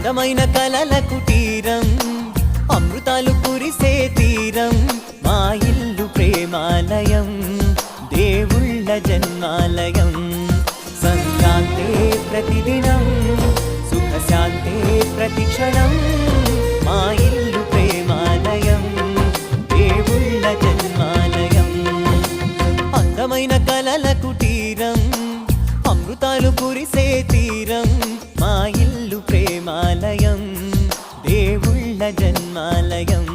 అందమైన కలల కుటీరం అమృతాలు కురిసే తీరం మా ఇల్లు ప్రేమాలయం దేవుళ్ళ జన్మాలయం సంక్రాంతే ప్రతిదినం సుఖశాంతే ప్రతిక్షణం మా ఇల్లు ప్రేమాలయం దేవుళ్ళ జన్మాలయం అందమైన కలల కుటీరం అమృతాలు కురిసే తీరం మా ఇల్లు ప్రేమాలయం దేవుళ్ళ జన్మాలయం